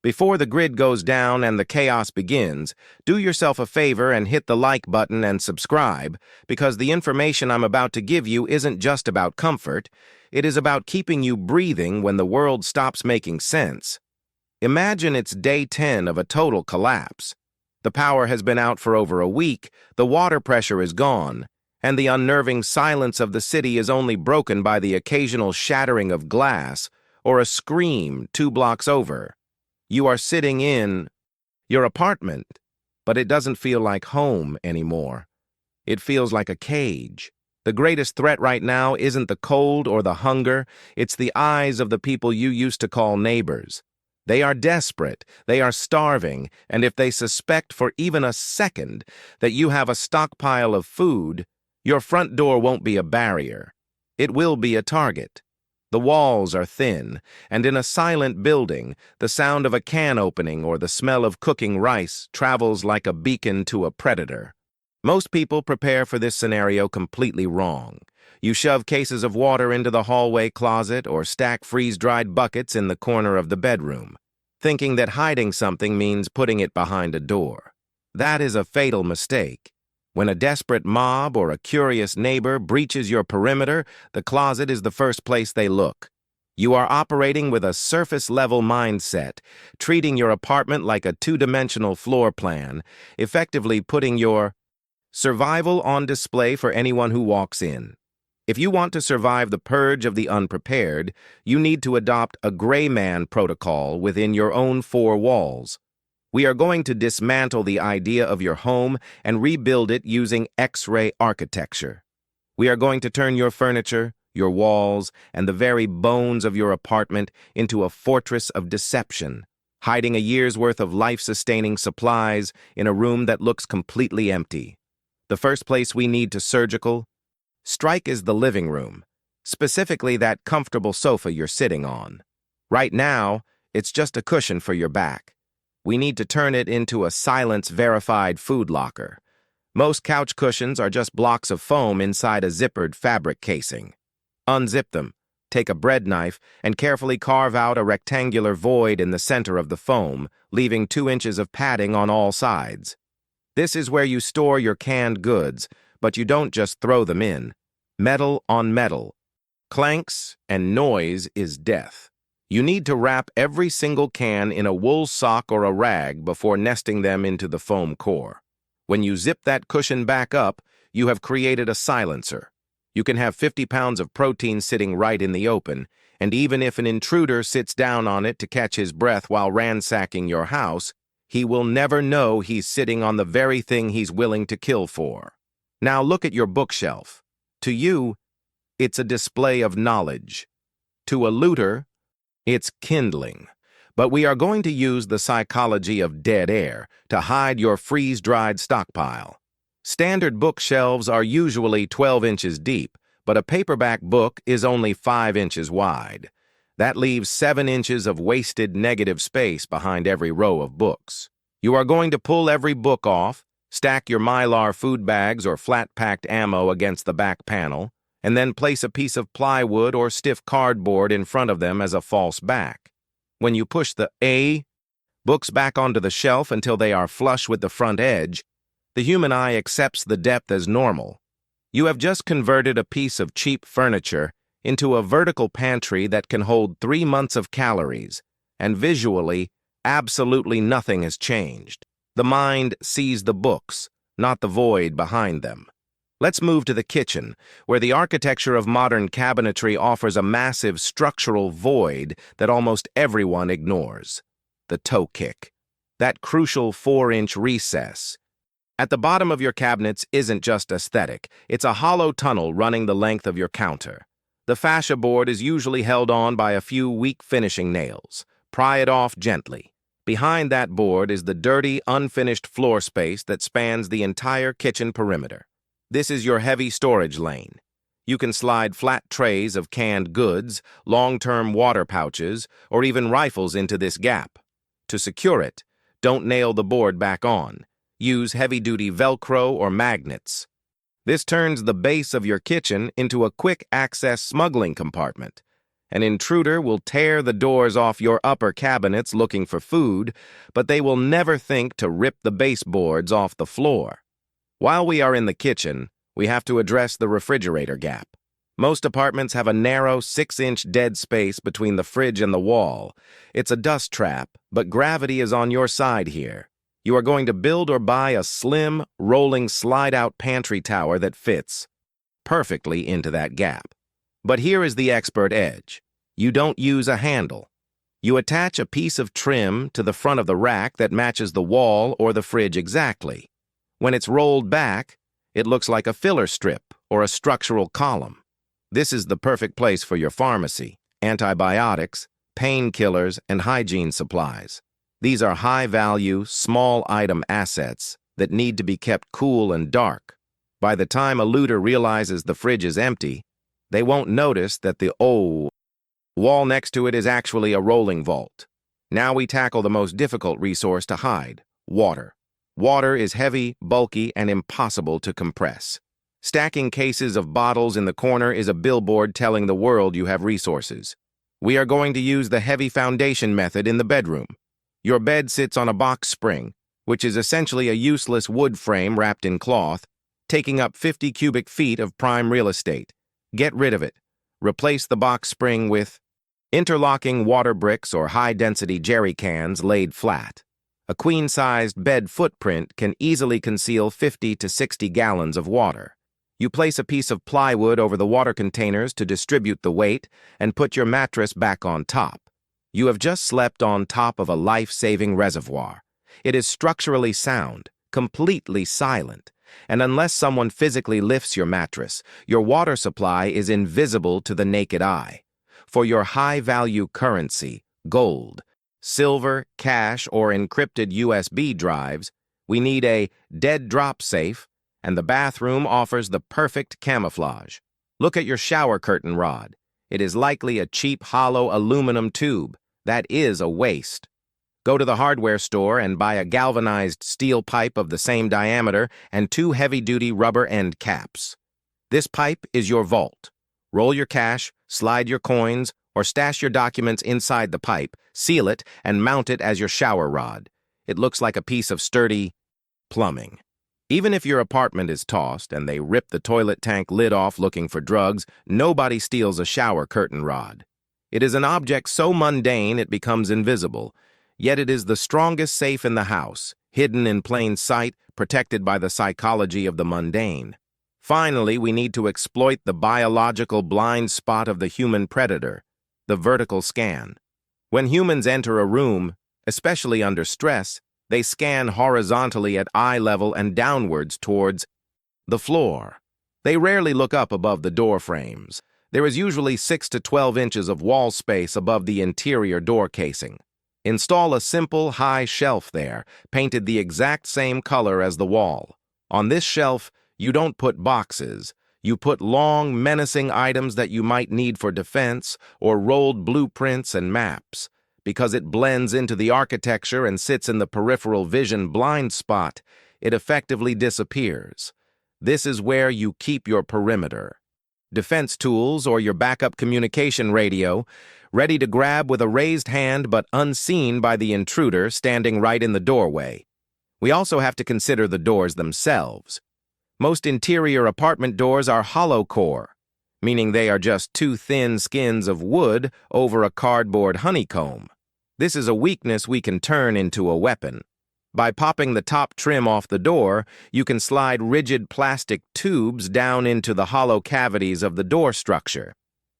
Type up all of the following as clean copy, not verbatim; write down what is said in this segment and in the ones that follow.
Before the grid goes down and the chaos begins, do yourself a favor and hit the like button and subscribe, because the information I'm about to give you isn't just about comfort, it is about keeping you breathing when the world stops making sense. Imagine it's day 10 of a total collapse. The power has been out for over a week, the water pressure is gone, and the unnerving silence of the city is only broken by the occasional shattering of glass or a scream 2 blocks over. You are sitting in your apartment, but it doesn't feel like home anymore. It feels like a cage. The greatest threat right now isn't the cold or the hunger, it's the eyes of the people you used to call neighbors. They are desperate, they are starving, and if they suspect for even a second that you have a stockpile of food, your front door won't be a barrier. It will be a target. The walls are thin, and in a silent building, the sound of a can opening or the smell of cooking rice travels like a beacon to a predator. Most people prepare for this scenario completely wrong. You shove cases of water into the hallway closet or stack freeze-dried buckets in the corner of the bedroom, thinking that hiding something means putting it behind a door. That is a fatal mistake. When a desperate mob or a curious neighbor breaches your perimeter, the closet is the first place they look. You are operating with a surface-level mindset, treating your apartment like a two-dimensional floor plan, effectively putting your survival on display for anyone who walks in. If you want to survive the purge of the unprepared, you need to adopt a gray man protocol within your own 4 walls. We are going to dismantle the idea of your home and rebuild it using X-ray architecture. We are going to turn your furniture, your walls, and the very bones of your apartment into a fortress of deception, hiding a year's worth of life-sustaining supplies in a room that looks completely empty. The first place we need to surgical strike is the living room, specifically that comfortable sofa you're sitting on. Right now, it's just a cushion for your back. We need to turn it into a silence-verified food locker. Most couch cushions are just blocks of foam inside a zippered fabric casing. Unzip them, take a bread knife, and carefully carve out a rectangular void in the center of the foam, leaving 2 inches of padding on all sides. This is where you store your canned goods, but you don't just throw them in. Metal on metal. Clanks and noise is death. You need to wrap every single can in a wool sock or a rag before nesting them into the foam core. When you zip that cushion back up, you have created a silencer. You can have 50 pounds of protein sitting right in the open, and even if an intruder sits down on it to catch his breath while ransacking your house, he will never know he's sitting on the very thing he's willing to kill for. Now look at your bookshelf. To you, it's a display of knowledge. To a looter, it's kindling. But we are going to use the psychology of dead air to hide your freeze-dried stockpile. Standard bookshelves are usually 12 inches deep, but a paperback book is only 5 inches wide. That leaves 7 inches of wasted negative space behind every row of books. You are going to pull every book off, stack your Mylar food bags or flat-packed ammo against the back panel, and then place a piece of plywood or stiff cardboard in front of them as a false back. When you push the books back onto the shelf until they are flush with the front edge, the human eye accepts the depth as normal. You have just converted a piece of cheap furniture into a vertical pantry that can hold 3 months of calories, and visually, absolutely nothing has changed. The mind sees the books, not the void behind them. Let's move to the kitchen, where the architecture of modern cabinetry offers a massive structural void that almost everyone ignores. The toe kick. That crucial 4-inch recess. At the bottom of your cabinets isn't just aesthetic, it's a hollow tunnel running the length of your counter. The fascia board is usually held on by a few weak finishing nails. Pry it off gently. Behind that board is the dirty, unfinished floor space that spans the entire kitchen perimeter. This is your heavy storage lane. You can slide flat trays of canned goods, long-term water pouches, or even rifles into this gap. To secure it, don't nail the board back on. Use heavy-duty Velcro or magnets. This turns the base of your kitchen into a quick-access smuggling compartment. An intruder will tear the doors off your upper cabinets looking for food, but they will never think to rip the baseboards off the floor. While we are in the kitchen, we have to address the refrigerator gap. Most apartments have a narrow 6-inch dead space between the fridge and the wall. It's a dust trap, but gravity is on your side here. You are going to build or buy a slim, rolling slide-out pantry tower that fits perfectly into that gap. But here is the expert edge. You don't use a handle. You attach a piece of trim to the front of the rack that matches the wall or the fridge exactly. When it's rolled back, it looks like a filler strip or a structural column. This is the perfect place for your pharmacy, antibiotics, painkillers, and hygiene supplies. These are high-value, small-item assets that need to be kept cool and dark. By the time a looter realizes the fridge is empty, they won't notice that the wall next to it is actually a rolling vault. Now we tackle the most difficult resource to hide: water. Water is heavy, bulky, and impossible to compress. Stacking cases of bottles in the corner is a billboard telling the world you have resources. We are going to use the heavy foundation method in the bedroom. Your bed sits on a box spring, which is essentially a useless wood frame wrapped in cloth, taking up 50 cubic feet of prime real estate. Get rid of it. Replace the box spring with interlocking water bricks or high-density jerry cans laid flat. A queen-sized bed footprint can easily conceal 50 to 60 gallons of water. You place a piece of plywood over the water containers to distribute the weight and put your mattress back on top. You have just slept on top of a life-saving reservoir. It is structurally sound, completely silent, and unless someone physically lifts your mattress, your water supply is invisible to the naked eye. For your high-value currency, gold, silver, cash, or encrypted USB drives, we need a dead drop safe, and the bathroom offers the perfect camouflage. Look at your shower curtain rod. It is likely a cheap hollow aluminum tube. That is a waste. Go to the hardware store and buy a galvanized steel pipe of the same diameter and 2 heavy-duty rubber end caps. This pipe is your vault. Roll your cash, slide your coins, or stash your documents inside the pipe, seal it, and mount it as your shower rod. It looks like a piece of sturdy plumbing. Even if your apartment is tossed and they rip the toilet tank lid off looking for drugs, nobody steals a shower curtain rod. It is an object so mundane it becomes invisible, yet it is the strongest safe in the house, hidden in plain sight, protected by the psychology of the mundane. Finally, we need to exploit the biological blind spot of the human predator, the vertical scan. When humans enter a room, especially under stress, they scan horizontally at eye level and downwards towards the floor. They rarely look up above the door frames. There is usually 6 to 12 inches of wall space above the interior door casing. Install a simple high shelf there, painted the exact same color as the wall. On this shelf, you don't put boxes. You put long, menacing items that you might need for defense, or rolled blueprints and maps. Because it blends into the architecture and sits in the peripheral vision blind spot, it effectively disappears. This is where you keep your perimeter. Defense tools or your backup communication radio, ready to grab with a raised hand but unseen by the intruder standing right in the doorway. We also have to consider the doors themselves. Most interior apartment doors are hollow core, meaning they are just 2 thin skins of wood over a cardboard honeycomb. This is a weakness we can turn into a weapon. By popping the top trim off the door, you can slide rigid plastic tubes down into the hollow cavities of the door structure.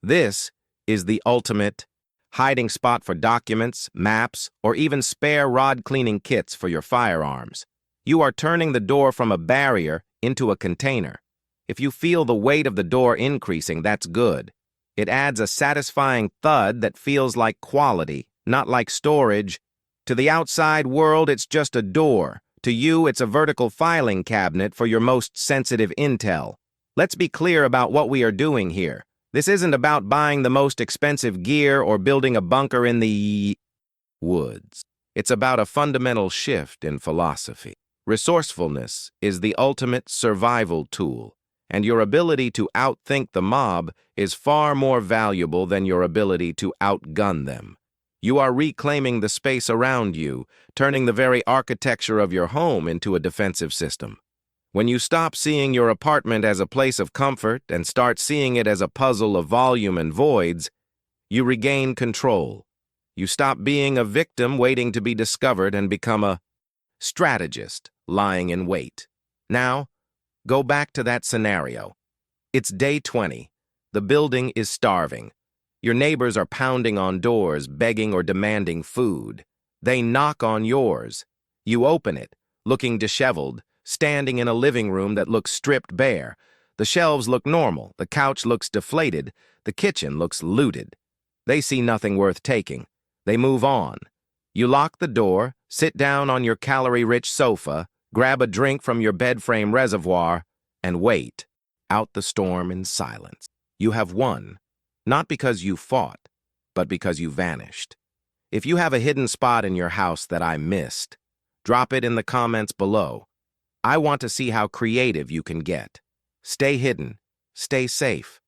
This is the ultimate hiding spot for documents, maps, or even spare rod cleaning kits for your firearms. You are turning the door from a barrier into a container. If you feel the weight of the door increasing, that's good. It adds a satisfying thud that feels like quality, not like storage. To the outside world, it's just a door. To you, it's a vertical filing cabinet for your most sensitive intel. Let's be clear about what we are doing here. This isn't about buying the most expensive gear or building a bunker in the woods. It's about a fundamental shift in philosophy. Resourcefulness is the ultimate survival tool, And your ability to outthink the mob is far more valuable than your ability to outgun them. You are reclaiming the space around you, turning the very architecture of your home into a defensive system. When you stop seeing your apartment as a place of comfort and start seeing it as a puzzle of volume and voids, you regain control. You stop being a victim waiting to be discovered and become a strategist lying in wait. Now, go back to that scenario. It's day 20. The building is starving. Your neighbors are pounding on doors, begging or demanding food. They knock on yours. You open it, looking disheveled, standing in a living room that looks stripped bare. The shelves look normal, the couch looks deflated, the kitchen looks looted. They see nothing worth taking. They move on. You lock the door, sit down on your calorie-rich sofa, grab a drink from your bed frame reservoir, and wait out the storm in silence. You have won, not because you fought, but because you vanished. If you have a hidden spot in your house that I missed, drop it in the comments below. I want to see how creative you can get. Stay hidden, stay safe,